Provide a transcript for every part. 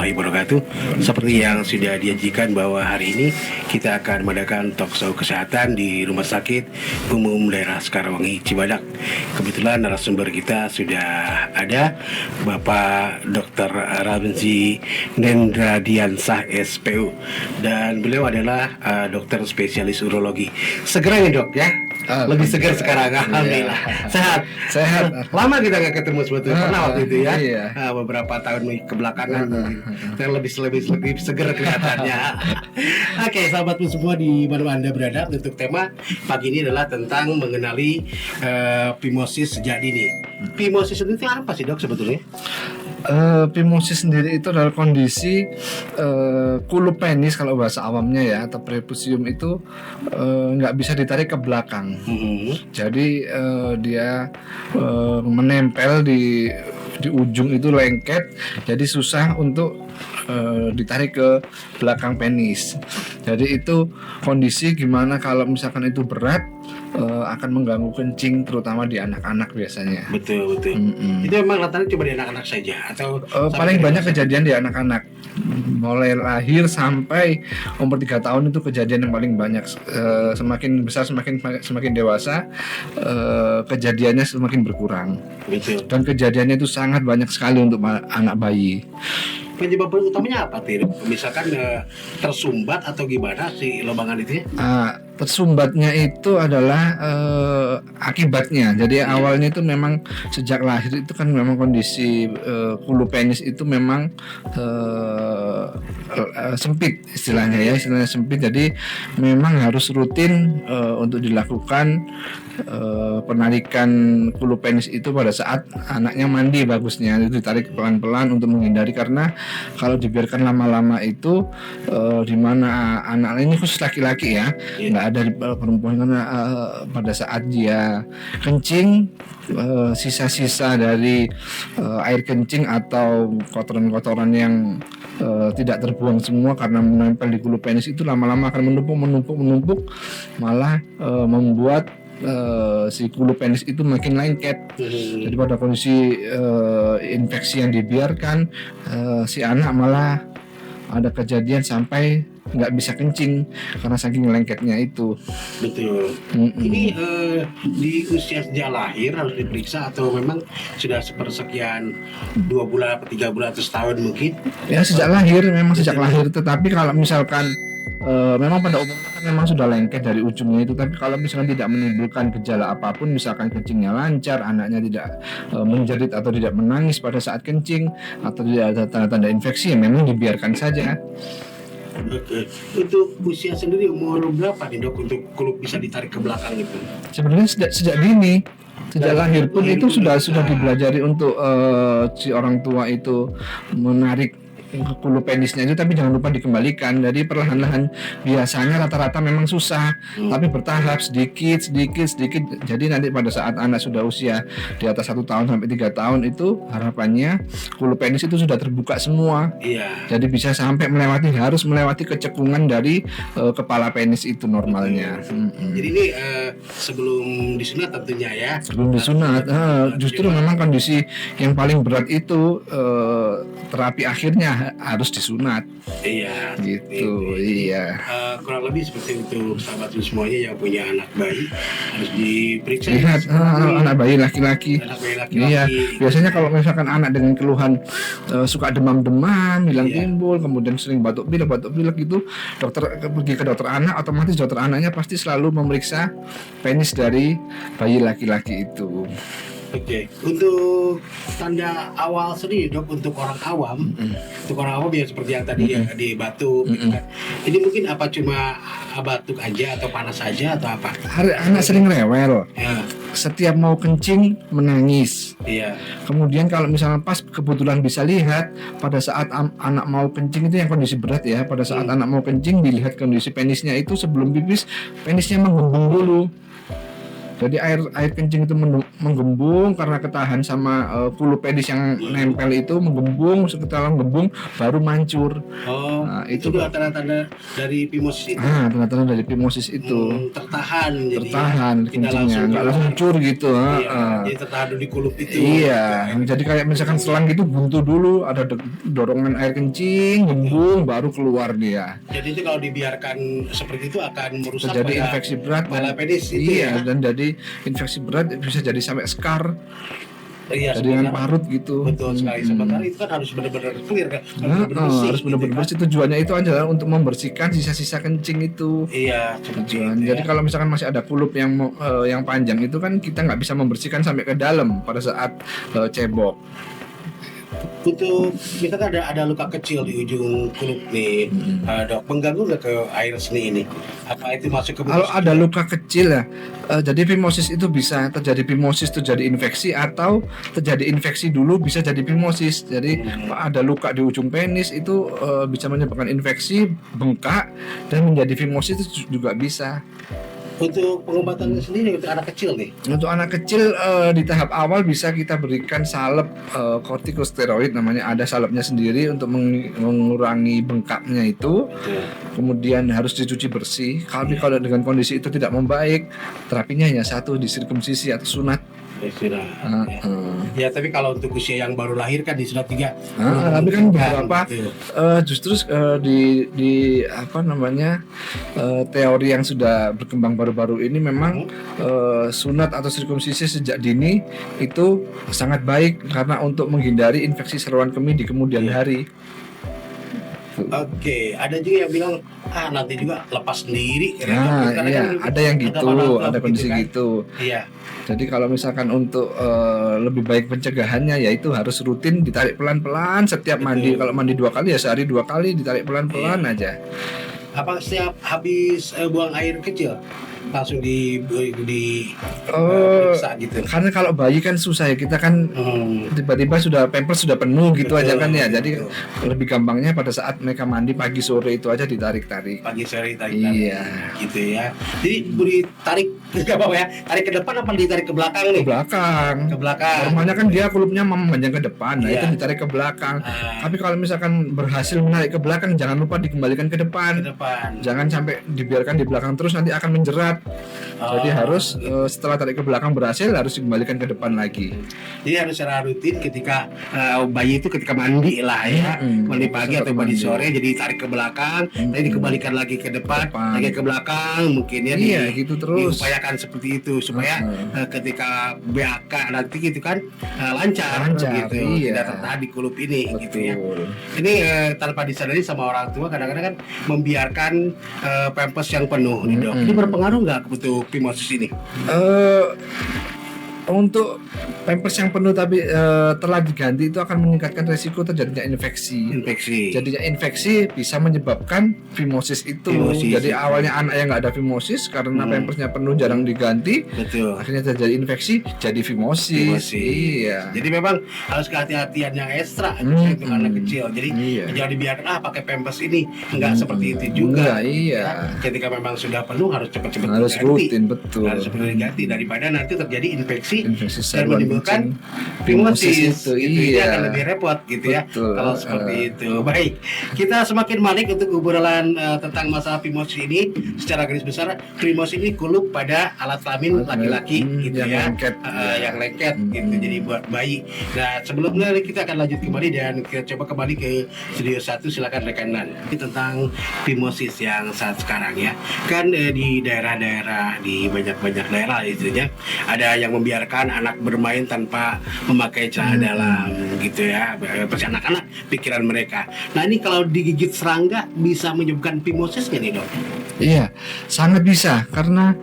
wabarakatuh. Seperti yang sudah dijanjikan bahwa hari ini kita akan mengadakan talkshow kesehatan di Rumah Sakit Umum Daerah Sekarwangi Cibadak. Kebetulan narasumber kita sudah ada, Bapak Dr. Ramzi Nendradiansah SPU, dan beliau adalah dokter spesialis urologi. Segera ya dok ya, lebih segar sekarang, alhamdulillah. Sehat. Lama kita nggak ketemu sebetulnya, pernah waktu itu ya, beberapa tahun kebelakangan. Yang lebih seger kelihatannya. Oke, sahabatku semua di mana Anda berada, untuk tema pagi ini adalah tentang mengenali phimosis sejak dini. Phimosis itu apa sih dok sebetulnya? Phimosis sendiri itu adalah kondisi kulup penis kalau bahasa awamnya ya, atau prepusium itu nggak bisa ditarik ke belakang. Jadi dia menempel di ujung itu lengket, jadi susah untuk ditarik ke belakang penis. Jadi itu kondisi gimana kalau misalkan itu berat, akan mengganggu kencing, terutama di anak-anak biasanya. Betul. Itu memang rata-rata cuma di anak-anak saja atau paling banyak kejadian di anak-anak, mulai lahir sampai umur 3 tahun itu kejadian yang paling banyak. Semakin besar semakin dewasa, kejadiannya semakin berkurang. Betul. Dan kejadiannya itu sangat banyak sekali untuk anak bayi. Penyebab utamanya apa, Tir? Misalkan tersumbat atau gimana si lubangan itu ya? Tersumbatnya itu adalah akibatnya. Jadi awalnya itu memang sejak lahir itu kan memang kondisi kulup penis itu memang sempit istilahnya sempit. Jadi memang harus rutin untuk dilakukan penarikan kulup penis itu pada saat anaknya mandi, bagusnya itu ditarik pelan-pelan untuk menghindari, karena kalau dibiarkan lama-lama itu di mana anak ini khusus laki-laki ya, nggak ada di perempuan, karena pada saat dia kencing sisa-sisa dari air kencing atau kotoran-kotoran yang tidak terbuang semua karena menempel di kulup penis itu lama-lama akan menumpuk, malah membuat si kulup penis itu makin lengket. Jadi pada kondisi infeksi yang dibiarkan, si anak malah ada kejadian sampai nggak bisa kencing karena saking lengketnya itu. Betul. Ini di usia sejak lahir harus diperiksa atau memang sudah sepersekian 2 bulan atau 3 bulan atau setahun mungkin? Ya sejak lahir, tetapi kalau misalkan memang pada umumnya kan memang sudah lengket dari ujungnya itu, tapi kalau misalkan tidak menimbulkan gejala apapun, misalkan kencingnya lancar, anaknya tidak menjerit atau tidak menangis pada saat kencing, atau tidak ada tanda-tanda infeksi, ya memang dibiarkan saja. Oke. Untuk usia sendiri umur berapa nih dok untuk kulup bisa ditarik ke belakang itu? Sebenarnya sejak dini, sejak lahir pun itu sudah dipelajari untuk si orang tua itu menarik kulup penisnya itu, tapi jangan lupa dikembalikan. Jadi perlahan-lahan, biasanya rata-rata memang susah, tapi bertahap sedikit. Jadi nanti pada saat anak sudah usia di atas 1 tahun sampai 3 tahun itu harapannya kulup penis itu sudah terbuka semua. Jadi bisa sampai harus melewati kecekungan dari kepala penis itu normalnya. Jadi ini sebelum disunat tentunya ya. Sebelum disunat, justru memang kondisi yang paling berat itu terapi akhirnya harus disunat. Iya. Gitu. Iya. Kurang lebih seperti untuk sahabat semuanya yang punya anak bayi harus diperiksa. Lihat anak bayi laki-laki. Iya. Biasanya kalau misalkan anak dengan keluhan suka demam-demam, hilang timbul, kemudian sering batuk pilek gitu, pergi ke dokter anak, otomatis dokter anaknya pasti selalu memeriksa penis dari bayi laki-laki itu. Oke. Untuk tanda awal sendiri dok, untuk orang awam, ya seperti yang tadi ya, di batuk. Gitu kan. Ini mungkin apa cuma batuk aja atau panas saja atau apa? Anak sering rewel. Setiap mau kencing menangis. Kemudian kalau misalnya pas kebetulan bisa lihat pada saat anak mau kencing itu yang kondisi berat ya. Pada saat anak mau kencing dilihat kondisi penisnya itu sebelum pipis, penisnya menggembung dulu. Jadi air kencing itu menggembung karena ketahan sama kulu penis yang nempel itu, menggembung, setelah menggembung baru mancur. Oh, Nah, itu itu tanda-tanda dari phimosis itu. tanda-tanda dari phimosis itu. Tertahan, jadi Tertahan tidak kencingnya, nggak langsung cur gitu. Iya, jadi tertahan dulu di kulup itu. Iya, jadi kayak misalkan selang gitu buntu dulu, ada dorongan air kencing, gembung, baru keluar dia. Jadi itu kalau dibiarkan seperti itu akan merusak Terjadi pada infeksi berat kepala dan penis itu iya, ya. dan jadi infeksi berat bisa jadi sampai scar, Iya, jadi dengan sebenarnya. parut gitu. Betul sekali. Sementara itu kan harus benar-benar clear kan, harus benar-benar bersih. Harus benar-benar gitu kan. bersih. Tujuannya itu adalah untuk membersihkan sisa-sisa kencing itu. Iya, seperti Tujuan. itu. Jadi Ya. kalau misalkan masih ada kulup yang panjang itu kan kita nggak bisa membersihkan sampai ke dalam pada saat cebok. Untuk misalkan ada luka kecil di ujung kulup nih, dok, mengganggu nggak ke air seni ini? Apa itu masuk ke Kalau ada luka kecil ya, jadi phimosis itu bisa terjadi phimosis terjadi infeksi atau terjadi infeksi dulu bisa jadi phimosis. Jadi ada luka di ujung penis itu bisa menyebabkan infeksi, bengkak dan menjadi phimosis itu juga bisa. Untuk pengobatannya sendiri untuk anak kecil nih? Untuk anak kecil di tahap awal bisa kita berikan salep kortikosteroid, namanya ada salepnya sendiri untuk mengurangi bengkaknya itu. Kemudian harus dicuci bersih. Kalau dengan kondisi itu tidak membaik, terapinya hanya satu, disirkumsisi atau sunat. Ya, tapi kalau untuk usia yang baru lahir kan di sunat 3. Tapi kan beberapa gitu. justru di apa namanya teori yang sudah berkembang baru-baru ini memang sunat atau sirkumsisi sejak dini itu sangat baik karena untuk menghindari infeksi saluran kemih di kemudian hari. Oke, ada juga yang bilang nanti juga lepas sendiri. Nah, Karena iya, kan ada yang gitu, ada kondisi kan. gitu. Iya. Jadi kalau misalkan untuk lebih baik pencegahannya yaitu harus rutin ditarik pelan-pelan setiap mandi. Kalau mandi 2 kali ya sehari 2 kali ditarik pelan-pelan aja. Apa setiap habis buang air kecil langsung di Oh, periksa gitu? karena kalau bayi kan susah ya, kita kan tiba-tiba sudah pampers sudah penuh gitu Betul, aja kan ya. Jadi betul. lebih gampangnya pada saat mereka mandi pagi sore itu aja ditarik-tarik. Pagi sore tarik Iya. gitu ya. Jadi ditarik nggak apa ya? Tarik ke depan apa ditarik ke belakang nih? Ke belakang. Ke belakang. Normalnya kan dia kulupnya memanjang ke depan, nah Iya. itu ditarik ke belakang. Ah. Tapi kalau misalkan berhasil menarik ke belakang, jangan lupa dikembalikan ke Ke depan. depan. Jangan sampai dibiarkan di belakang terus, nanti akan menjerat. Jadi harus setelah tarik ke belakang berhasil harus dikembalikan ke depan lagi. Jadi harus secara rutin ketika bayi itu ketika mandi lah ya, mandi pagi atau mandi sore, jadi tarik ke belakang, nanti dikembalikan lagi ke depan, lagi ke belakang, mungkin ya. Iya, gitu terus. Diupayakan seperti itu supaya ketika BAK nanti gitu kan lancar gitu, iya. tidak tertahan di kulup ini gitu ya. Betul. Ini tanpa disadari sama orang tua kadang-kadang kan membiarkan pampers yang penuh nih dok. Ini berpengaruh nggak untuk phimosis ini? Untuk pampers yang penuh tapi telah diganti itu akan meningkatkan resiko terjadinya infeksi. Jadinya infeksi bisa menyebabkan phimosis itu. Jadi awalnya anak yang nggak ada phimosis karena pampersnya penuh jarang diganti. Betul. Akhirnya terjadi infeksi jadi phimosis. Iya. Jadi memang harus kehati-hatian yang ekstra untuk anak kecil. Jadi jangan dibiarkan pakai pampers ini. Enggak seperti itu juga. Iya. Ketika memang sudah penuh harus cepat-cepat Harus diganti. rutin, betul. Harus cepat diganti daripada nanti terjadi infeksi dan saluran menimbulkan kencing. phimosis itu. Ini Iya. akan lebih repot gitu ya. Betul. Kalau seperti itu. Baik. Kita semakin balik untuk obrolan tentang masalah phimosis ini. Secara garis besar, phimosis ini kulup pada alat kelamin laki-laki gitu yang ya. lengket. Yang lengket gitu. Jadi buat bayi. Nah, sebelumnya kita akan lanjut kembali dan kita coba kembali ke studio 1. Silakan rekanan. Ini tentang phimosis yang saat sekarang ya. Kan di daerah-daerah, di banyak-banyak daerah itunya ada yang membiarkan anak bermain tanpa memakai celana dalam gitu ya. Pasti anak-anak pikiran mereka. Nah, ini kalau digigit serangga bisa menyebabkan phimosis nggak nih dok? Iya, sangat bisa karena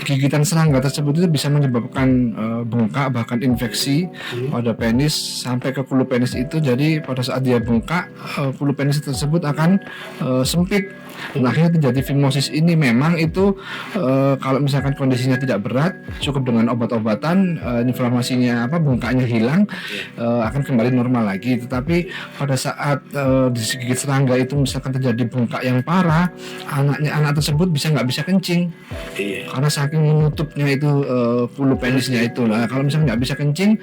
gigitan serangga tersebut itu bisa menyebabkan bengkak bahkan infeksi pada penis sampai ke kulu penis itu. Jadi pada saat dia bengkak, kulu penis tersebut akan sempit. Nah, akhirnya terjadi phimosis ini. Memang itu kalau misalkan kondisinya tidak berat, cukup dengan obat-obatan, inflamasinya bengkaknya hilang, akan kembali normal lagi. Tetapi pada saat digigit serangga itu misalkan terjadi bengkak yang parah, anak tersebut nggak bisa kencing karena saking menutupnya itu hulu penisnya itu. Nah, kalau misalnya nggak bisa kencing,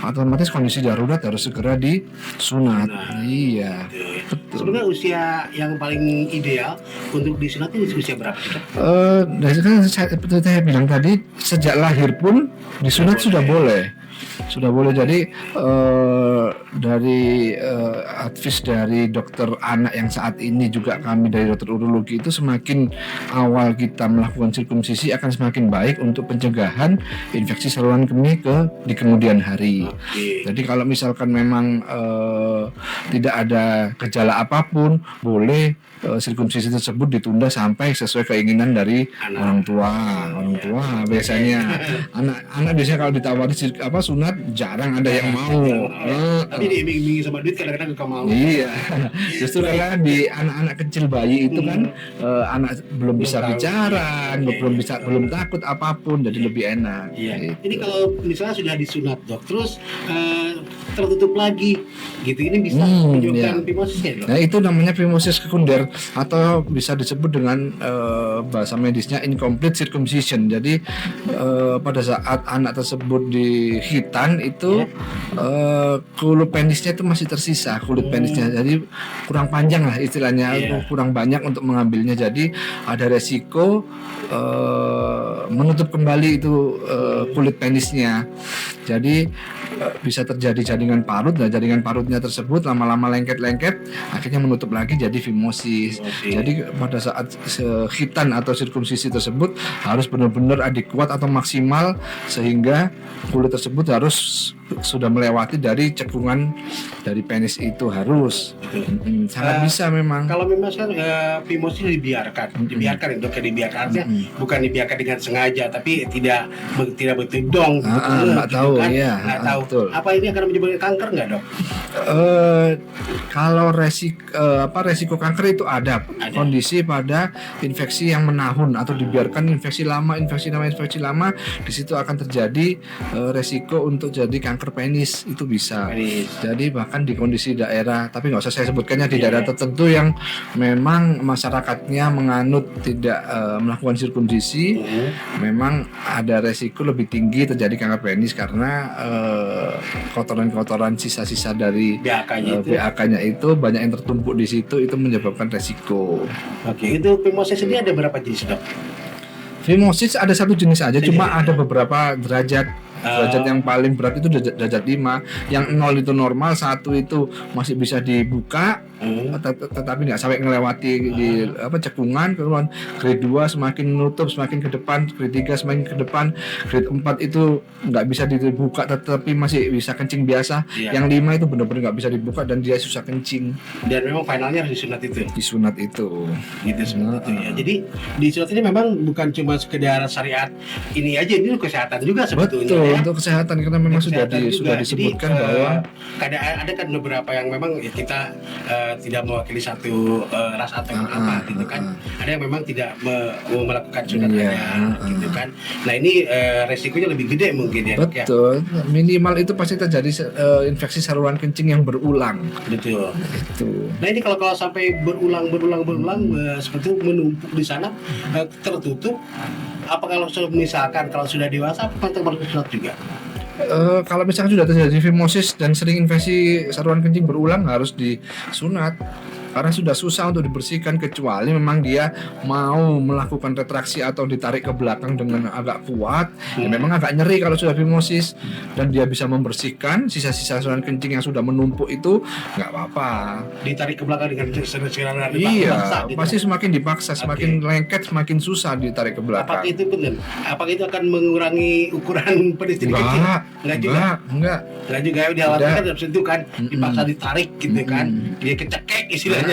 otomatis kondisi darurat harus segera disunat. Iya, betul. Sebenarnya usia yang paling ideal untuk disunat itu usia berapa sih, Dok? Dari kan seperti saya bilang tadi, sejak lahir pun disunat sudah boleh. Jadi dari advice dari dokter anak yang saat ini juga kami dari dokter urologi itu, semakin awal kita melakukan sirkumsisi akan semakin baik untuk pencegahan infeksi saluran kemih di kemudian hari. Jadi kalau misalkan memang tidak ada gejala apapun, boleh sirkumsisi tersebut ditunda sampai sesuai keinginan dari orang tua. Biasanya anak biasanya kalau ditawari sunat jarang ada yang mau. Tapi diiming-imingi sama duit kadang-kadang gak mau. Iya, justru karena di anak-anak kecil bayi itu kan anak belum bisa bicara, belum takut apapun, jadi lebih enak. Iya. Gitu. Jadi kalau misalnya sudah disunat, Dok, terus tertutup lagi, gitu, ini bisa menyebabkan phimosis ya, Dok? Nah, itu namanya phimosis sekunder, atau bisa disebut dengan bahasa medisnya incomplete circumcision. Jadi pada saat anak tersebut dihitan itu kulit penisnya itu masih tersisa, kulit penisnya, jadi kurang panjang lah istilahnya, kurang banyak untuk mengambilnya. Jadi ada resiko menutup kembali itu kulit penisnya. Jadi bisa terjadi jaringan parut, dan jaringan parutnya tersebut lama-lama lengket-lengket, akhirnya menutup lagi jadi phimosis. Jadi pada saat khitan atau sirkumsisi tersebut harus benar-benar adekuat atau maksimal, sehingga kulit tersebut harus sudah melewati dari cekungan dari penis itu, harus sangat bisa memang. Kalau memang kan phimosis dibiarkan ya, Dok, dibiarkan artinya bukan dibiarkan dengan sengaja, tapi tidak betul dong. Nggak tahu, kan? ya. Nggak tahu. Betul. Apa ini akan menyebabkan kanker nggak, Dok? Kalau resiko kanker itu ada. Kondisi pada infeksi yang menahun atau dibiarkan infeksi lama, di situ akan terjadi resiko untuk jadi kanker penis, itu bisa. Jadi bahkan di kondisi daerah, tapi nggak usah saya sebutkannya, di daerah tertentu yang memang masyarakatnya menganut tidak melakukan sirkumsisi, memang ada resiko lebih tinggi terjadi kanker penis, karena kotoran-kotoran sisa-sisa dari BAK-nya itu banyak yang tertumpuk di situ, itu menyebabkan resiko. Oke, itu phimosis ini ada berapa jenis, Dok? Phimosis ada satu jenis aja, cuma ada beberapa derajat. Derajat yang paling berat itu derajat 5, yang 0 itu normal, 1 itu masih bisa dibuka, tetapi nggak sampai ngelewati di cekungan. Kemudian grade 2 semakin menutup, semakin ke depan, grade 3 semakin ke depan, grade 4 itu nggak bisa dibuka tetapi masih bisa kencing biasa. Yang 5 itu benar-benar nggak bisa dibuka dan dia susah kencing. Dan memang finalnya harus disunat itu. Gitu seperti itu ya. Jadi disunat ini memang bukan cuma sekedar syariat ini aja, ini kesehatan juga sebetulnya. Betul. Untuk kesehatan, karena memang sudah disebutkan. Jadi, bahwa ada kan beberapa yang memang kita tidak mewakili satu ras atau apa gitu kan. Ada yang memang tidak mau melakukan sunat gitu kan. Nah, ini resikonya lebih gede mungkin ya. Betul. Minimal itu pasti terjadi infeksi saluran kencing yang berulang. Betul. Itu. Nah, ini kalau sampai berulang seperti itu menumpuk di sana, tertutup. Apa kalau misalkan kalau sudah dewasa, apa perlu disunat juga? Kalau misalkan sudah terjadi phimosis dan sering infeksi saluran kencing berulang, harus disunat. Karena sudah susah untuk dibersihkan, kecuali memang dia mau melakukan retraksi atau ditarik ke belakang dengan agak kuat, ya memang agak nyeri kalau sudah phimosis, dan dia bisa membersihkan sisa-sisa saluran kencing yang sudah menumpuk itu, nggak apa-apa. Ditarik ke belakang dengan segera dipaksa, gitu. Pasti semakin dipaksa, semakin lengket, semakin susah ditarik ke belakang. Apakah itu benar? Apakah itu akan mengurangi ukuran penis jadi kecil? Enggak juga ya, dialami kan itu kan dipaksa ditarik gitu kan, dia kecekek istilahnya.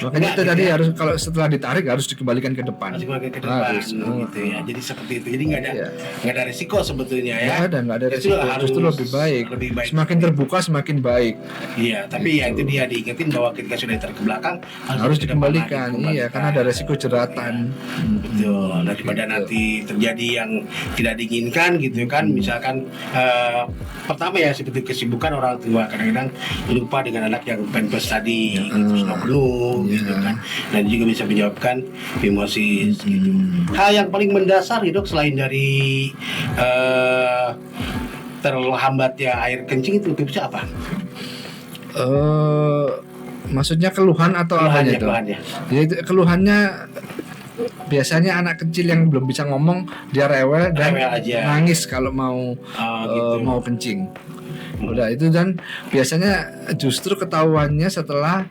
Makanya itu tadi harus, kalau setelah ditarik harus dikembalikan ke depan. Harus, gitu ya. Jadi seperti itu. Jadi nggak ada resiko sebetulnya ya. Nggak ada resiko. Justru lebih baik. Semakin terbuka semakin baik. Iya, tapi ya itu dia diingetin bahwa ketika sudah ditarik ke belakang harus dikembalikan. Iya, karena ada resiko jeratan. Betul. Daripada nanti terjadi yang tidak diinginkan gitu kan. Misalkan pertama ya seperti kesibukan orang tua, kadang-kadang lupa dengan anak yang pempes tadi. sudah penuh gitu kan, dan juga bisa menyebabkan fimosis gitu. Hal yang paling mendasar dok selain dari terhambatnya air kencing itu bisa apa? Maksudnya keluhan atau apanya itu? Keluhannya. Ya, keluhannya biasanya anak kecil yang belum bisa ngomong, dia rewel dan aja. nangis kalau mau Gitu. mau kencing. Udah itu, dan biasanya justru ketahuannya setelah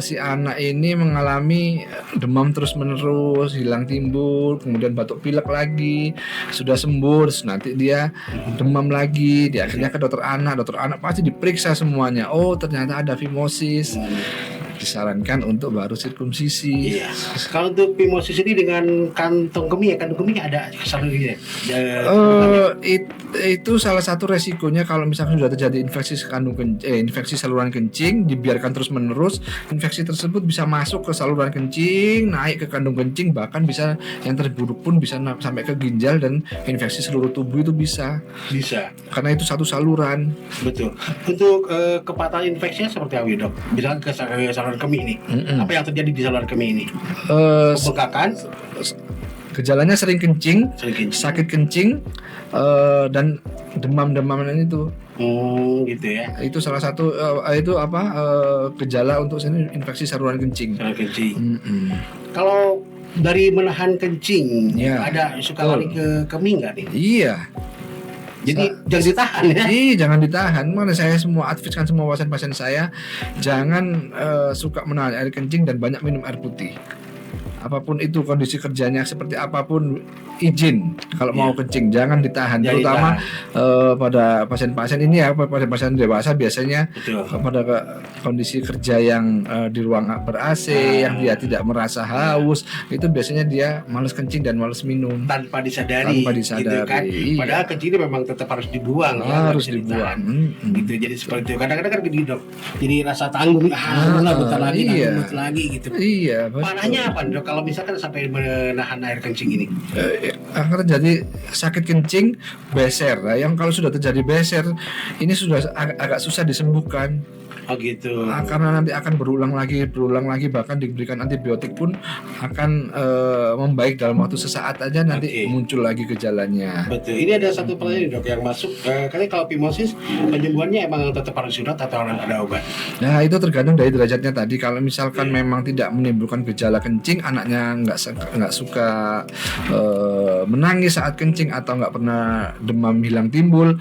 si anak ini mengalami demam terus menerus, hilang timbul, kemudian batuk pilek lagi, sudah sembuh, terus nanti dia demam lagi, dia akhirnya ke dokter anak pasti diperiksa semuanya, oh ternyata ada fimosis, disarankan untuk baru sirkumsisi. Iya. Kalau untuk fimosis ini dengan kantong kemih ada salurannya. Itu salah satu resikonya kalau misalkan sudah terjadi infeksi saluran kencing, dibiarkan terus menerus, infeksi tersebut bisa masuk ke saluran kencing, naik ke kandung kencing, bahkan bisa yang terburuk pun bisa sampai ke ginjal dan infeksi seluruh tubuh itu bisa karena itu satu saluran. Betul. Untuk kepatahan infeksinya seperti apa dok? Misalnya ke saluran kemih ini, apa yang terjadi di saluran kemih ini? Pembengkakan. Gejalanya sering kencing, sakit kencing, dan demam-demaman itu. Gitu ya. Itu salah satu gejala untuk infeksi saluran kencing. Kalau dari menahan kencing, ya, ada suka lari ke kemih nggak nih? Iya. Jadi jangan ditahan ya. Iya, jangan ditahan. Mana saya semua adviskan semua pasien-pasien saya jangan suka menahan air kencing dan banyak minum air putih. Apapun itu kondisi kerjanya seperti apapun, izin kalau mau kencing jangan ditahan. Terutama pada pasien-pasien ini ya, pada pasien dewasa biasanya pada kondisi kerja yang di ruang ber-AC, yang dia tidak merasa haus, itu biasanya dia malas kencing dan malas minum tanpa disadari. Gitu kan? Iya. Padahal kencing ini memang tetap harus dibuang. Harus dibuang. Gitu. Jadi seperti itu. Kadang-kadang kan gini dok, jadi rasa tanggung, bentar lagi gitu. Iya. Parahnya apa dok? Kalau misalkan sampai menahan air kencing ini, akan terjadi sakit kencing, beser. Nah, yang kalau sudah terjadi beser, ini sudah agak susah disembuhkan. Oh gitu. Karena nanti akan berulang lagi, bahkan diberikan antibiotik pun akan membaik dalam waktu sesaat aja, nanti muncul lagi gejalanya. Betul. Ini ada satu pertanyaan dok yang masuk. Katanya kalau fimosis penyembuhannya emang tetap harus sunat atau ada obat? Nah itu tergantung dari derajatnya tadi. Kalau misalkan memang tidak menimbulkan gejala kencing, anaknya nggak suka menangis saat kencing atau nggak pernah demam hilang timbul,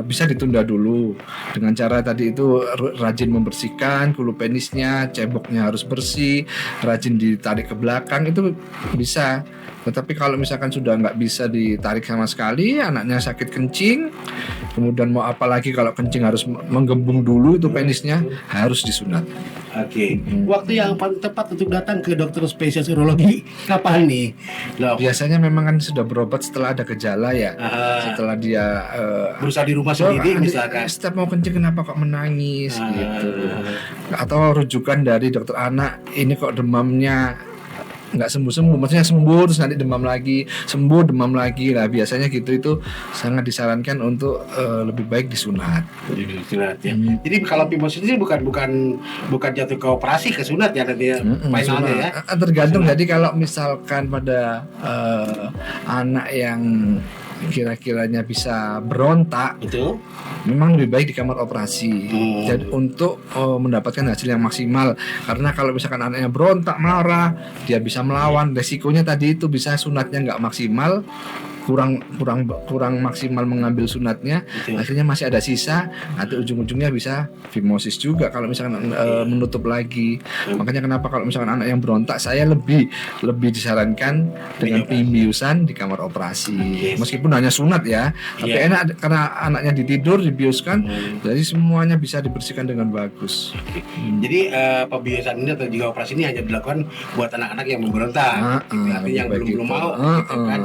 bisa ditunda dulu dengan cara tadi itu rajin membersihkan hulu penisnya, ceboknya harus bersih, rajin ditarik ke belakang, itu bisa. Tetapi kalau misalkan sudah nggak bisa ditarik sama sekali, anaknya sakit kencing, kemudian mau apa lagi kalau kencing harus menggembung dulu itu penisnya, harus disunat. Waktu yang paling tepat untuk datang ke dokter spesialis urologi kapan nih, dok? Biasanya memang kan sudah berobat setelah ada gejala ya. Setelah dia berusaha di rumah sendiri misalkan. Setiap mau kencing kenapa kok menangis gitu. Atau rujukan dari dokter anak, ini kok demamnya nggak sembuh, maksudnya sembuh terus nanti demam lagi, sembuh demam lagi. Nah biasanya gitu, itu sangat disarankan untuk lebih baik disunat. Ya. Jadi kalau fimosis ini bukan jatuh ke operasi, ke sunat ya nanti finalnya ya. Tergantung. Jadi kalau misalkan pada anak yang kira-kiranya bisa berontak, betul, memang lebih baik di kamar operasi. Jadi untuk mendapatkan hasil yang maksimal. Karena kalau misalkan anaknya berontak, marah, dia bisa melawan, resikonya tadi itu bisa sunatnya nggak maksimal, kurang maksimal mengambil sunatnya, akhirnya masih ada sisa, nanti ujung-ujungnya bisa fimosis juga kalau misalkan menutup lagi. Makanya kenapa kalau misalkan anak yang berontak, saya lebih disarankan dengan pembiusan di kamar operasi. Meskipun hanya sunat ya, tapi enak karena anaknya ditidur, dibiuskan, jadi semuanya bisa dibersihkan dengan bagus. Jadi pembiusan ini atau juga operasi ini hanya dilakukan buat anak-anak yang memberontak, artinya yang belum mau, gitu kan.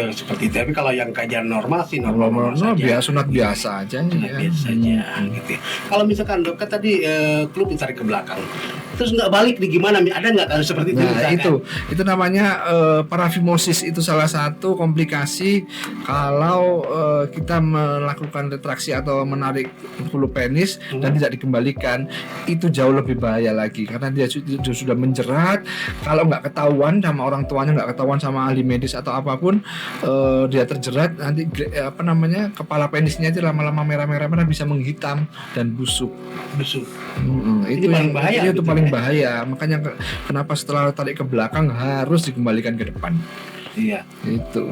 Betul seperti itu. Tapi kalau yang kajian normal sih normal Normal saja. biasa, sunat biasa aja. Sunat Ya. biasa saja gitu ya. Kalau misalkan dok kan tadi klub ditarik ke belakang, terus nggak balik nih gimana? Ada nggak kasus seperti itu? Nah misalkan? itu namanya parafimosis. Itu salah satu komplikasi kalau kita melakukan retraksi atau menarik hulu penis dan tidak dikembalikan. Itu jauh lebih bahaya lagi karena dia sudah menjerat. Kalau nggak ketahuan sama orang tuanya, nggak ketahuan sama ahli medis atau apapun, dia terjerat, nanti kepala penisnya itu lama-lama merah-merah bisa menghitam dan busuk. Itu paling bahaya Itu gitu paling ya? bahaya. Makanya kenapa setelah tarik ke belakang harus dikembalikan ke depan. Iya. Itu.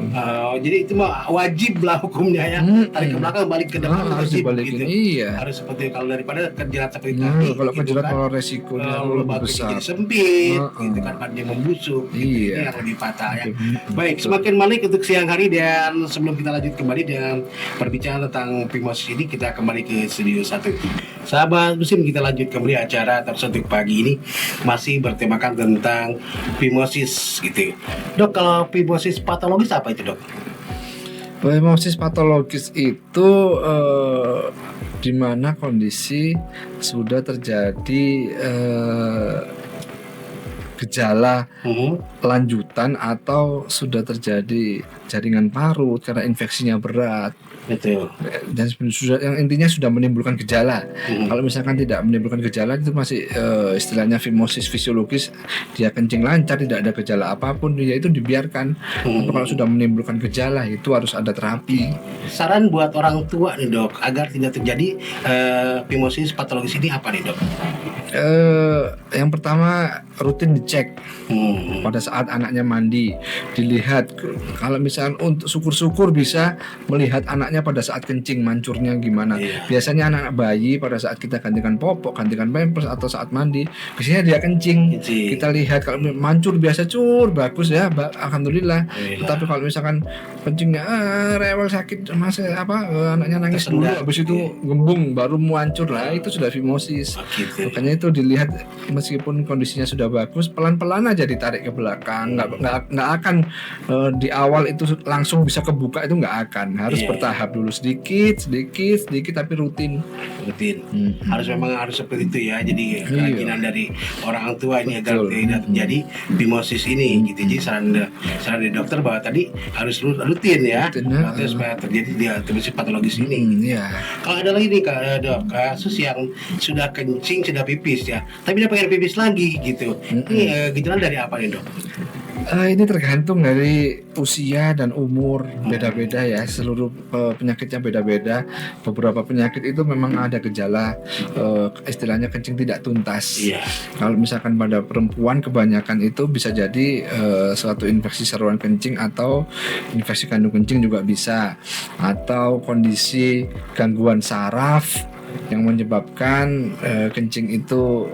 Jadi itu mah wajib lah hukumnya ya. Tarik ke belakang balik ke depan harus wajib dibalikin. gitu. Iya. Harus seperti kalau daripada terjerat seperti tadi. Kalau gitu kejerat kan. malah resikonya lebih Lubang besar. jadi sempit, gitu kan dia membusuk. Gitu. Iya. Ini yang lebih fatal ya. Betul. Baik, semakin balik untuk siang hari dan sebelum kita lanjut kembali dengan perbicaraan tentang phimosis ini, kita kembali ke studio 1. Sahabat musim, kita lanjut kembali acara tersentuh pagi ini masih bertemakan tentang phimosis gitu. Dok, kalau phimosis patologis apa itu dok? Phimosis patologis itu di mana kondisi sudah terjadi gejala lanjutan atau sudah terjadi jaringan parut karena infeksinya berat. Betul. Dan yang intinya sudah menimbulkan gejala. Kalau misalkan tidak menimbulkan gejala, itu masih istilahnya phimosis fisiologis, dia kencing lancar, tidak ada gejala apapun, ya itu dibiarkan. Tapi kalau sudah menimbulkan gejala, itu harus ada terapi. Saran buat orang tua nih dok, agar tidak terjadi phimosis patologis ini apa nih dok? Yang pertama, rutin dicek pada saat anaknya mandi, dilihat. Kalau misalkan untuk syukur-syukur bisa melihat anaknya pada saat kencing mancurnya gimana. Biasanya anak bayi pada saat kita gantikan popok, gantikan pampers atau saat mandi, biasanya dia kencing. Kita lihat kalau mancur biasa bagus ya, alhamdulillah. Tapi kalau misalkan kencingnya rewel sakit, anaknya nangis dulu, habis itu gembung baru mancur lah, itu sudah phimosis. Makanya itu dilihat, meskipun kondisinya sudah bagus, pelan-pelan aja ditarik ke belakang. Nggak akan di awal itu langsung bisa kebuka, itu nggak akan. Harus bertahap dulu, sedikit tapi rutin. Harus seperti itu ya. Jadi kerajinan dari orang tua ini agar tidak terjadi phimosis ini gitu. Jadi saran dari dokter bahwa tadi harus rutin ya, terus supaya terjadi phimosis patologis ini. Kalau ada lagi nih dok, kasus yang sudah kencing, sudah pipis ya, tapi dia pengen pipis lagi gitu. Ini gejala dari apa nih dok? Ini tergantung dari usia dan umur, beda-beda ya. Seluruh penyakitnya beda-beda. Beberapa penyakit itu memang ada gejala istilahnya kencing tidak tuntas. Kalau misalkan pada perempuan, kebanyakan itu bisa jadi suatu infeksi saluran kencing atau infeksi kandung kencing juga bisa, atau kondisi gangguan saraf yang menyebabkan kencing itu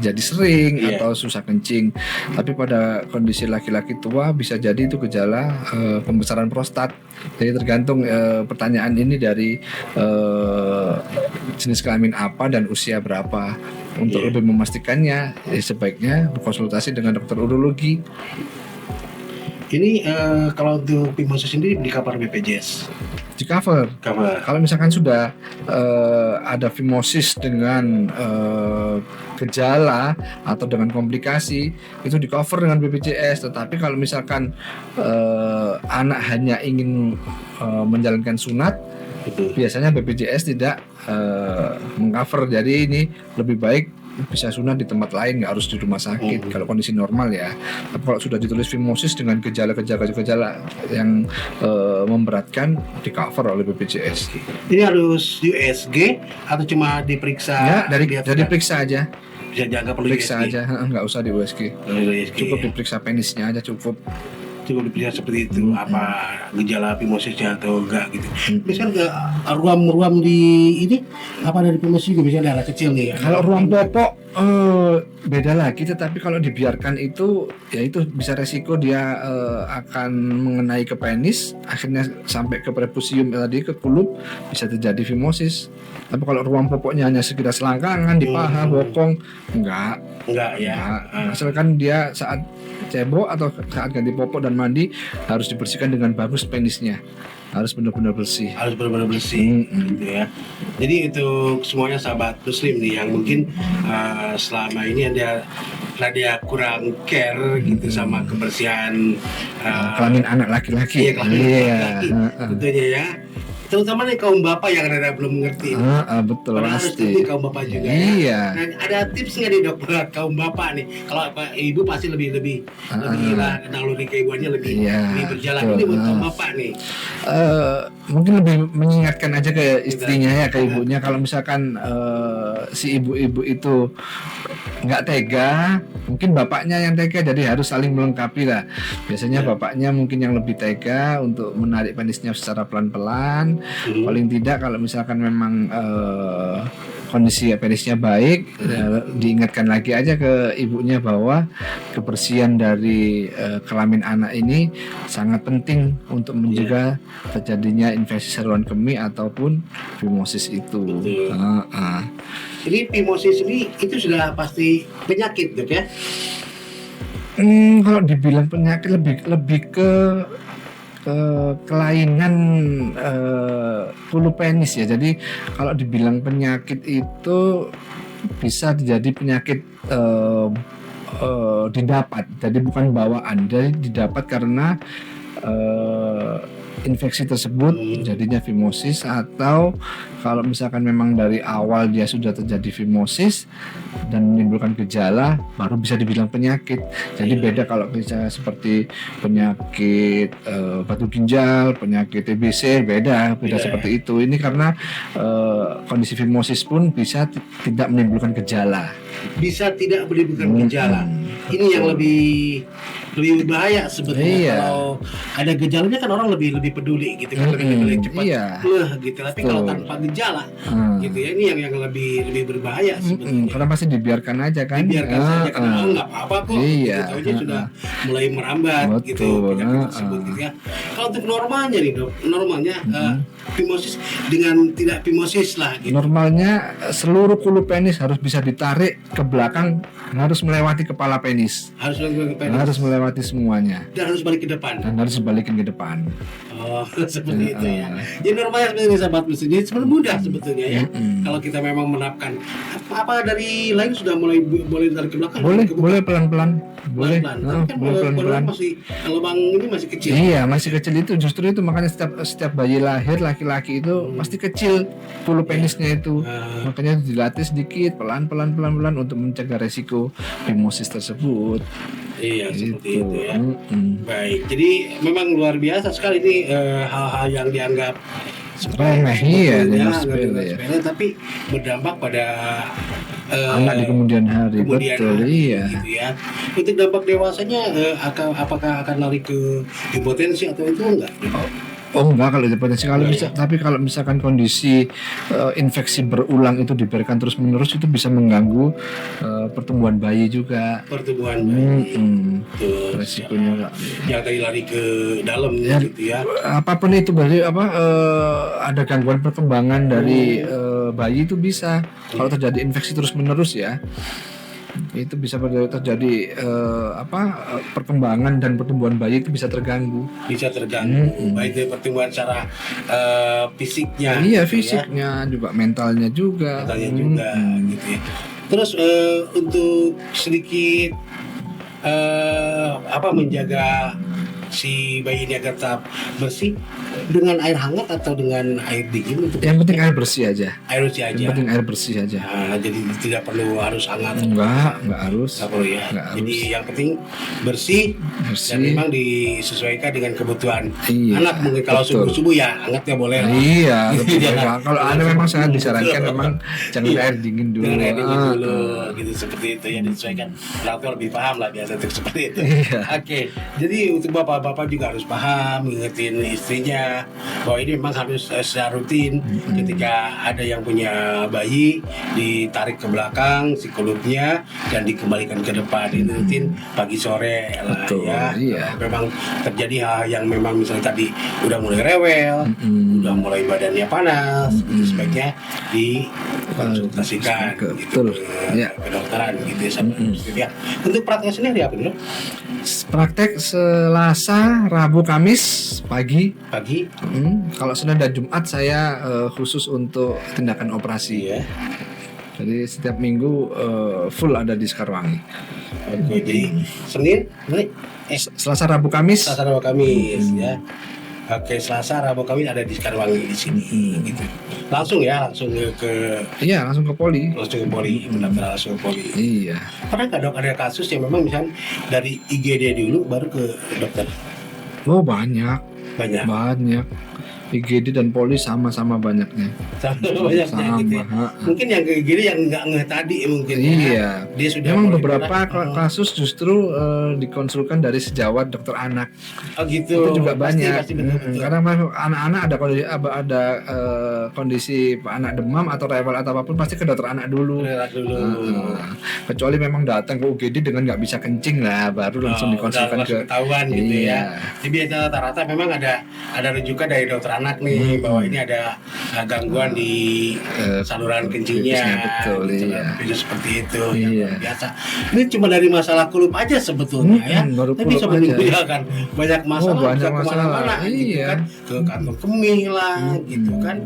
jadi sering atau susah kencing. Tapi pada kondisi laki-laki tua bisa jadi itu gejala pembesaran prostat. Jadi tergantung pertanyaan ini dari jenis kelamin apa dan usia berapa. Untuk lebih memastikannya, sebaiknya berkonsultasi dengan dokter urologi. Ini kalau untuk phimosis sendiri di cover BPJS? Di cover. Kalau misalkan sudah ada phimosis dengan gejala atau dengan komplikasi, itu di cover dengan BPJS. Tetapi kalau misalkan anak hanya ingin menjalankan sunat, biasanya BPJS tidak mengcover. Jadi ini lebih baik bisa sunat di tempat lain, nggak harus di rumah sakit kalau kondisi normal ya. Tapi kalau sudah ditulis phimosis dengan gejala-gejala yang memberatkan, di cover oleh BPJS. Ini harus USG atau cuma diperiksa? Ya, dari periksa aja. Bisa jaga perlu periksa USG? aja, nggak usah di USG. Cukup diperiksa penisnya aja cukup. Diperiksa seperti itu, apa gejala phimosisnya atau enggak gitu. Misalnya ruam-ruam di ini apa dari phimosis juga, misalnya darah kecil nih. Kalau ruam popok beda lagi, tetapi kalau dibiarkan itu ya itu bisa resiko dia akan mengenai ke penis, akhirnya sampai ke prepusium tadi, ke kulub, bisa terjadi phimosis. Tapi kalau ruam popoknya hanya sekedar selangkangan di paha, bokong, enggak ya. Asalkan dia saat cebok atau saat ganti popok dan mandi harus dibersihkan dengan bagus penisnya. Harus benar-benar bersih. Harus benar-benar bersih gitu ya. Jadi untuk semuanya sahabat muslim nih yang mungkin selama ini ada kurang care gitu sama kebersihan Kelamin anak laki-laki. Iya. Tentunya ya. Terutama nih kaum bapak yang rada belum ngerti. Betul, Padahal harus pasti. ngerti kaum bapak juga Iya. ya. Nah, ada tips nggak nih dok buat kaum bapak nih? Kalau ibu pasti lebih lah naluri keibuannya lebih berjalan. Betul. Ini buat kaum bapak nih. Mungkin lebih mengingatkan aja ke istrinya ya, ke ibunya, kalau misalkan si ibu-ibu itu nggak tega, mungkin bapaknya yang tega, jadi harus saling melengkapi lah. Biasanya bapaknya mungkin yang lebih tega untuk menarik penisnya secara pelan-pelan. Paling tidak kalau misalkan memang kondisi penisnya baik, diingatkan lagi aja ke ibunya bahwa kebersihan dari kelamin anak ini sangat penting untuk mencegah terjadinya infeksi saluran kemih ataupun fimosis itu. Jadi fimosis ini itu sudah pasti penyakit dok ya? Kalau dibilang penyakit lebih ke kelainan hulu penis ya. Jadi kalau dibilang penyakit itu bisa jadi penyakit didapat. Jadi bukan bawaan, jadi didapat karena infeksi tersebut jadinya fimosis, atau kalau misalkan memang dari awal dia sudah terjadi fimosis dan menimbulkan gejala baru bisa dibilang penyakit. Jadi beda kalau misalnya seperti penyakit batu ginjal, penyakit TBC, beda seperti itu. Ini karena kondisi fimosis pun bisa tidak menimbulkan gejala. Bisa tidak menimbulkan gejala. Ini yang lebih berbahaya sebetulnya. Kalau ada gejalanya kan orang lebih peduli gitu kan, lebih cepat gitu. Tapi kalau tanpa gejala gitu ya, ini yang lebih berbahaya sebetulnya. Karena pasti dibiarkan aja kan. Dibiarkan saja karena nggak apa-apa kok. Gitu aja sudah mulai merambat gitu penyakit tersebut gitu ya. Kalau untuk normalnya nih dok, fimosis dengan tidak fimosis lah gitu. Normalnya seluruh hulu penis harus bisa ditarik ke belakang, harus melewati kepala penis. Harus melewati semuanya. Dan harus balik ke depan. Dan harus balikin ke depan. Oh, seperti itu ya. Jadi normalnya sebenarnya sahabat muslim, jadi sebenarnya mudah sebetulnya ya. Kalau kita memang menerapkan apa dari lain sudah boleh tarik ke belakang. Boleh pelan-pelan. Boleh. Pelan-pelan. Masih lubang ini masih kecil. Iya, masih kecil itu. Justru itu makanya setiap bayi lahir laki-laki itu pasti kecil hulu penisnya itu. Makanya dilatih sedikit pelan-pelan untuk mencegah resiko fimosis tersebut. Iya, seperti itu ya. Baik, jadi memang luar biasa sekali ini hal-hal yang dianggap remeh, sepele, tapi berdampak pada anak di kemudian hari. Betul, iya. Gitu ya. Untuk dampak dewasanya, apakah akan lari ke impotensi atau itu enggak? Oh enggak, kalau hipertensi kalau bisa, tapi kalau misalkan kondisi infeksi berulang itu diberikan terus menerus, itu bisa mengganggu pertumbuhan bayi juga. Pertumbuhan bayi. Resikonya yang tadi lari ke dalam gitu ya. Apapun itu berarti ada gangguan perkembangan dari bayi itu bisa. Kalau terjadi infeksi terus menerus ya, itu bisa terjadi perkembangan dan pertumbuhan bayi itu bisa terganggu. Baik dari pertumbuhan secara fisiknya. Iya, fisiknya ya. Juga mentalnya juga. Gitu ya. Terus untuk sedikit menjaga si bayi ini agar tetap bersih, dengan air hangat atau dengan air dingin? Yang penting air bersih aja. Yang penting air bersih aja. Jadi tidak perlu harus hangat. Enggak harus. Enggak perlu ya. Jadi yang penting bersih. Dan memang disesuaikan dengan kebutuhan anak. Mungkin kalau subuh-subuh ya hangatnya boleh. Iya. Kalau anak memang sangat disarankan memang jangan air dingin dulu. Jangan air dingin dulu, gitu seperti itu ya, disesuaikan. Orang tua lebih paham lah biasa seperti itu. Oke. Jadi untuk bapak juga harus paham, ngingetin istrinya bahwa ini memang harus secara rutin. Ketika ada yang punya bayi, ditarik ke belakang si kulupnya dan dikembalikan ke depan. Ini rutin pagi sore lah. Betul, ya. iya. Memang terjadi hal yang memang misalnya tadi udah mulai rewel, udah mulai badannya panas, itu sebaiknya dikonsultasikan gitu, ke kedokteran gitu ya. Untuk praktek sendiri apa dulu? Praktek Selasa Selasa, Rabu, Kamis pagi. Pagi. Kalau Senin dan Jumat saya khusus untuk tindakan operasi. Iya. Jadi setiap minggu full ada di Sekarwangi. Oke, jadi Senin, Selasa, Rabu, Kamis. Selasa, Rabu, Kamis ya. Oke, Selasa, Rabu, Kamis ada di Sekarwangi di sini gitu. Langsung ke Iya, langsung ke poli. langsung ke poli, benar-benar langsung ke poli. Iya. Pernah nggak dok ada kasus yang memang misalnya dari IGD dulu baru ke dokter? Oh, banyak. Banyak. IGD dan poli sama-sama banyaknya. Sama banyaknya Sama. gitu ya. Mungkin yang ke IGD yang nggak ngeh tadi mungkin. Iya. Ya. Dia sudah Memang poli beberapa anak. kasus justru dikonsulkan dari sejawat dokter anak. Oh gitu. Itu juga banyak. Pasti betul. Karena anak-anak ada kondisi anak demam atau rewel atau apapun pasti ke dokter anak dulu. Kecuali memang datang ke UGD dengan nggak bisa kencing lah, baru langsung dikonsulkan ke ketahuan gitu iya. ya. Jadi rata-rata memang ada rujukan dari dokter anak nih bahwa ini ada gangguan di saluran kencingnya. Betul, iya. Itu seperti itu Iya. yang luar biasa. Ini cuma dari masalah kulup aja sebetulnya ya. baru Tapi kulup sebelumnya aja. ya kan banyak masalah, banyak bisa masalah. kemana-mana gitu Iya. kan, ke kantong kemih lah gitu kan.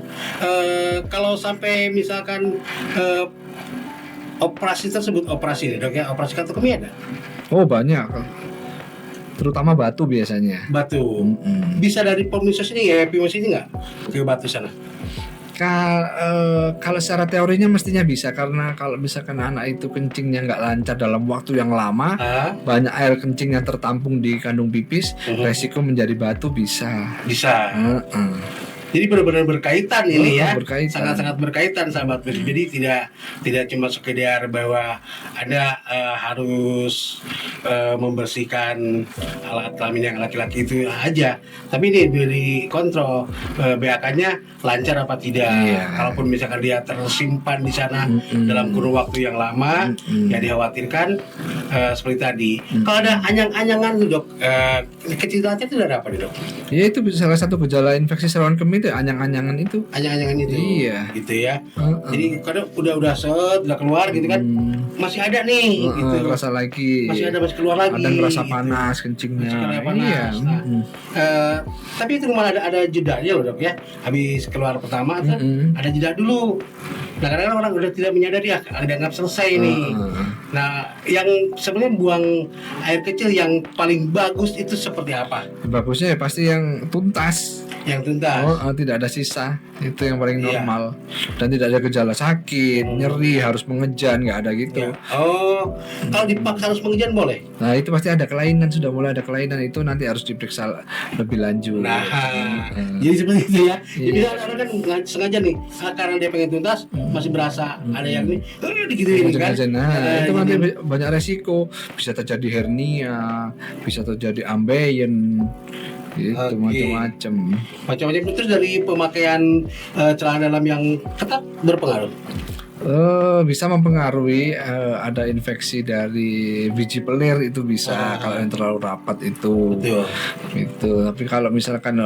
Kalau sampai misalkan operasi tersebut operasi nih dok ya, operasi kantong kemih ada? Oh, banyak. Terutama batu biasanya. Batu. Bisa dari pemisos ini ya, pimos ini nggak ke batu sana? Kalau secara teorinya mestinya bisa, karena kalau misalkan anak itu kencingnya nggak lancar dalam waktu yang lama, banyak air kencing yang tertampung di kandung pipis, resiko menjadi batu bisa. Bisa. Jadi benar-benar berkaitan ini ya, berkaitan. sangat-sangat berkaitan sahabat Bus. Jadi tidak cuma sekedar bahwa Anda harus membersihkan alat kelamin yang laki-laki itu aja, tapi ini dikontrol BAK-nya lancar apa tidak. Iya. Kalaupun misalkan dia tersimpan di sana dalam kurun waktu yang lama, yang dikhawatirkan seperti tadi. Kalau ada anyang-anyangan tuh dok, kecil-kecilnya itu ada apa nih dok? Ya itu bisa salah satu gejala infeksi saluran kemih itu anyang-anyangan itu. Anyang-anyangan itu, Iya. gitu ya. Jadi kadang udah set, udah keluar gitu kan, masih ada nih, gitu. Rasa lagi. Masih keluar lagi. Ada ngerasa gitu. panas kencingnya. Masih panas. Iya. Nah, tapi itu malah ada jedanya loh dok ya. Habis keluar pertama kan, ada jeda dulu. Nah kadang-kadang orang udah tidak menyadari ya, dianggap selesai nih. Nah yang sebenarnya buang air kecil yang paling bagus itu seperti apa? Bagusnya ya pasti yang tuntas. Yang tuntas. Tidak ada sisa, itu yang paling normal. Dan tidak ada gejala sakit, nyeri, harus mengejan, nggak ada gitu. Ya. Kalau dipaksa harus mengejan boleh? Nah itu pasti ada kelainan, sudah mulai ada kelainan, itu nanti harus diperiksa lebih lanjut. Nah, jadi seperti itu ya. Jadi orang kan sengaja nih, karena dia pengen tuntas, masih berasa ada yang nih, digituin kan. Nah, itu nanti banyak resiko, bisa terjadi hernia, bisa terjadi ambeien, gitu macam-macam. Terus dari pemakaian celana dalam yang ketat berpengaruh? Bisa mempengaruhi ada infeksi dari biji pelir, itu bisa kalau yang terlalu rapat itu. Betul. Gitu. Tapi kalau misalkan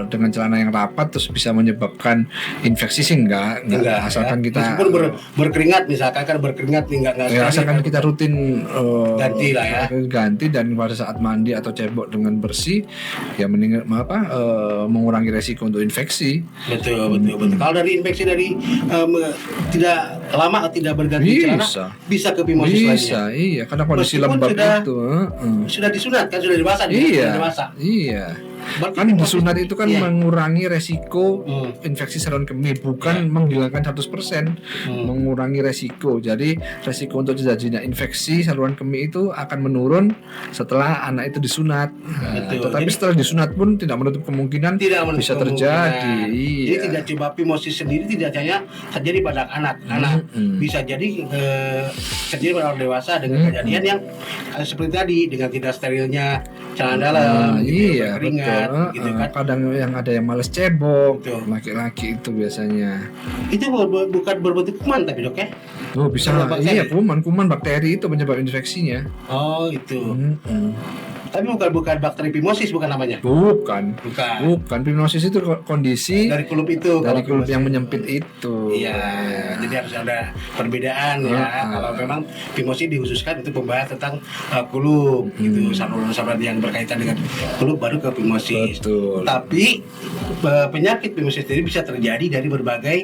dengan celana yang rapat terus bisa menyebabkan infeksi sih enggak asalkan ya. kita meskipun berkeringat misalkan kan berkeringat enggak asalkan kita rutin ganti lah ya. Ganti, dan pada saat mandi atau cebok dengan bersih ya mengurangi resiko untuk infeksi. Betul. Kalau dari infeksi dari tidak lama atau tidak berganti celana bisa ke pimosis lainnya. Bisa, iya, karena kondisi lembab itu sudah disunat kan, sudah dewasa. Iya. Kan disunat itu kan mengurangi resiko infeksi saluran kemih, bukan menghilangkan 100%, mengurangi resiko. Jadi resiko untuk terjadinya infeksi saluran kemih itu akan menurun setelah anak itu disunat. Tetapi setelah disunat pun tidak menutup kemungkinan bisa terjadi. Jadi tidak coba pimosis sendiri tidak hanya terjadi pada anak-anak, bisa jadi terjadi pada orang dewasa dengan kejadian yang seperti tadi, dengan tidak sterilnya celana dalam, keringat. Gitu kan. Kadang yang ada yang males cebok, laki-laki itu biasanya. Itu bukan berbentuk kuman tapi dok ya? Bisa lah, iya, kuman bakteri itu penyebab infeksinya. Itu. Tapi bukan bakteri phimosis bukan namanya. Bukan. Bukan. Phimosis itu kondisi Dari kulup itu. dari kalau kulup yang phimosis. menyempit itu. Iya, jadi harus ada perbedaan ya. Kalau memang phimosis dikhususkan untuk membahas tentang kulup, gitu, saluran-saluran yang berkaitan dengan kulup baru ke phimosis. Betul. Tapi penyakit phimosis ini bisa terjadi dari berbagai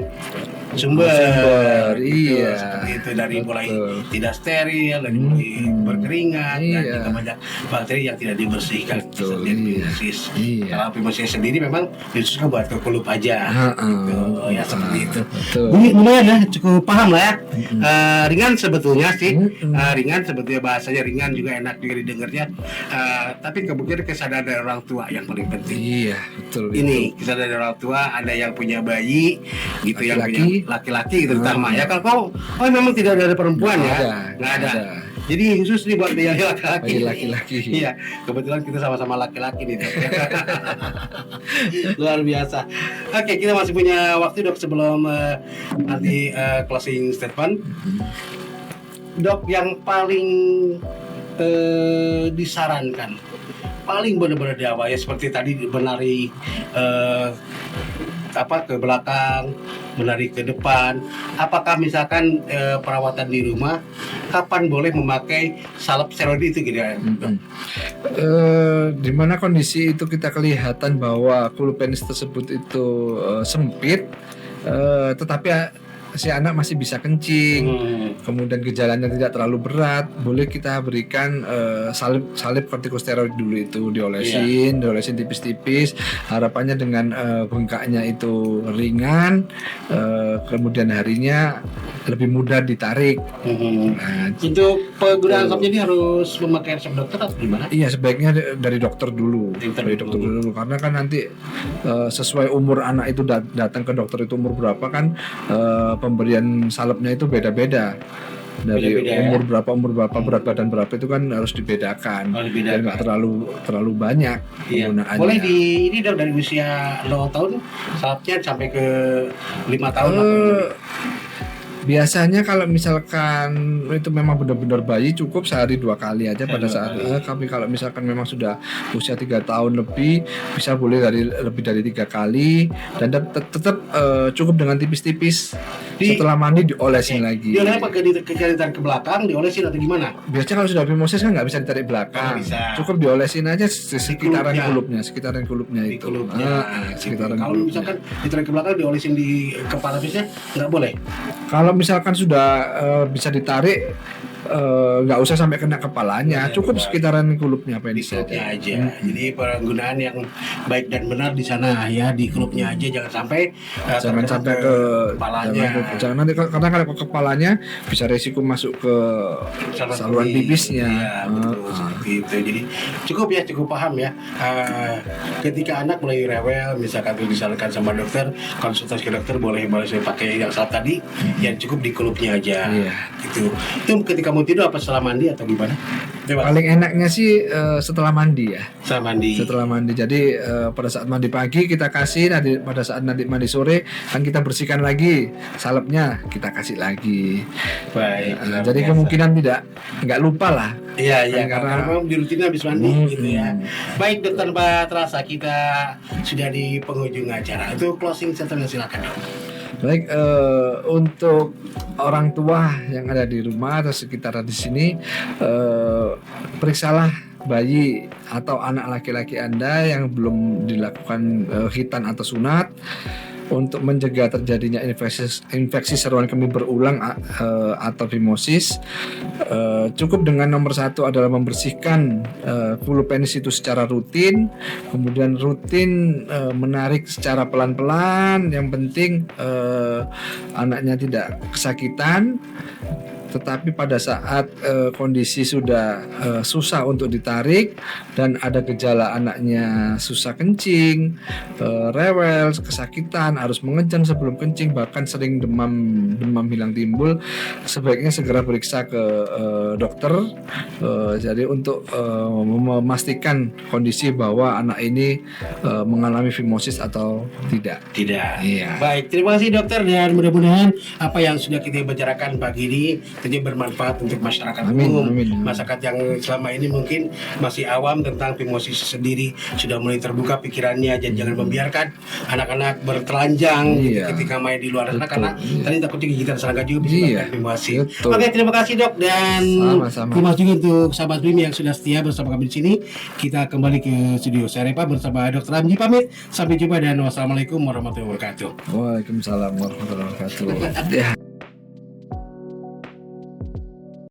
sumber, gitu, iya. seperti itu, dari mulai Betul. tidak steril, dari mulai berkeringat, dan Iya. juga banyak bakteri yang tidak dibersihkan. Betul, Seperti iya. phimosis. Iya. Kalau phimosis sendiri memang dikhususkan buat ke kulup aja, gitu, ya seperti itu. Betul. Lumayan ya, cukup paham lah ya. Ringan sebetulnya sih, ringan sebetulnya, bahasanya ringan, juga enak juga didengarnya. Tapi kemudian kesadaran dari orang tua yang paling penting. Iya, betul. Ini kesadaran dari orang tua, ada yang punya bayi, gitu, yang Laki-laki. punya laki-laki terutama ya. Kalau memang tidak ada perempuan Nggak ya, ada, nggak ada. ada. Jadi khusus nih buat yang laki-laki. Bagi laki-laki. Iya, kebetulan kita sama-sama laki-laki nih, Dok. Luar biasa. Oke, kita masih punya waktu, Dok, sebelum nanti closing statement. Dok, yang paling disarankan, paling benar-benar diawal ya, seperti tadi menari ke belakang, menari ke depan. Apakah misalkan perawatan di rumah, kapan boleh memakai salep steroid itu gitu ya? Di mana kondisi itu kita kelihatan bahwa kulup penis tersebut itu sempit, tetapi si anak masih bisa kencing, kemudian gejalanya tidak terlalu berat, boleh kita berikan salep kortikosteroid dulu, itu diolesin tipis-tipis. Harapannya dengan bengkaknya itu ringan, kemudian harinya lebih mudah ditarik. Nah, Itu penggunaan resepnya ini harus memakai resep dokter atau gimana? iya, sebaiknya dari dokter dulu. Dari dokter dulu, karena kan nanti sesuai umur anak itu datang ke dokter itu umur berapa kan, pemberian salepnya itu beda-beda. Dari Beda-beda, umur berapa, berat badan berapa itu kan harus dibedakan. Oh, dibedakan. Dan nggak terlalu banyak Iya. penggunaannya. Boleh ini dong, dari usia 0 tahun salepnya sampai ke 5 tahun. Biasanya kalau misalkan itu memang benar-benar bayi, cukup sehari 2 kali aja pada saat. Tapi kalau misalkan memang sudah usia 3 tahun lebih, bisa boleh lebih dari 3 kali, dan tetap cukup dengan tipis-tipis. Setelah mandi diolesin lagi. Dia apa ditarik ke belakang, diolesin atau gimana? Biasanya kalau sudah phimosis kan nggak bisa ditarik belakang, bisa. cukup diolesin aja sekitaran kulupnya. kulupnya Di itu. kulupnya. Sekitaran Kalau kulupnya. misalkan ditarik ke belakang, diolesin di kepala bisnya, nggak boleh. Kalau misalkan sudah bisa ditarik, nggak usah sampai kena kepalanya, cukup sekitaran kulupnya Di penis kulupnya aja. aja. Jadi penggunaan yang baik dan benar di sana ya, di kulupnya aja, jangan sampai Jangan terkena sampai ke kepalanya. jangan nanti, karena kalau ke kepalanya bisa resiko masuk ke saluran pipisnya. Iya, betul, seperti itu. Jadi cukup paham ya. Ketika anak mulai rewel, misalkan disarankan sama dokter, konsultasi ke dokter, boleh saya pakai yang saat tadi, yang cukup di kulupnya aja. Iya. Gitu. Itu ketika mau tidur apa setelah mandi atau gimana? Coba. Paling enaknya sih setelah mandi ya. Setelah mandi. Setelah mandi. Jadi pada saat mandi pagi kita kasih, nanti pada saat nanti mandi sore kan kita bersihkan lagi, salepnya kita kasih lagi. Baik. Nah, jadi kemungkinan nggak lupa lah. Iya, Karena- karena memang di rutinnya habis mandi gitu ya. Baik, Dokter, tanpa terasa kita sudah di penghujung acara. Itu closing statement, silakan, Dok. Baik, untuk orang tua yang ada di rumah atau sekitar di sini, periksalah bayi atau anak laki-laki Anda yang belum dilakukan khitan atau sunat untuk mencegah terjadinya infeksi saluran kemih berulang atau phimosis. Cukup dengan nomor 1 adalah membersihkan kulup penis itu secara rutin, kemudian rutin menarik secara pelan-pelan. Yang penting anaknya tidak kesakitan. Tetapi pada saat kondisi sudah susah untuk ditarik dan ada gejala anaknya susah kencing, rewel, kesakitan, harus mengejang sebelum kencing, bahkan sering demam hilang timbul, sebaiknya segera periksa ke dokter. Jadi untuk memastikan kondisi bahwa anak ini mengalami phimosis atau tidak. Tidak. Iya. Baik, terima kasih, Dokter, dan mudah-mudahan apa yang sudah kita bicarakan pagi ini tentunya bermanfaat untuk masyarakat Amin, umum, amin. masyarakat yang selama ini mungkin masih awam tentang fimosis sendiri, sudah mulai terbuka pikirannya, dan jangan membiarkan anak-anak bertelanjang gitu Iya. ketika main di luar sana, Betul, karena iya. tadi takutnya gigitan serangga juga bisa Iya, menyebabkan fimosis. betul. Oke, terima kasih dok, dan Sama-sama. terima kasih juga untuk sahabat Bim yang sudah setia bersama kami di sini. Kita kembali ke studio saya Repa bersama Dr. Ramji pamit. Sampai jumpa dan wassalamualaikum warahmatullahi wabarakatuh. Waalaikumsalam warahmatullahi wabarakatuh. Ya.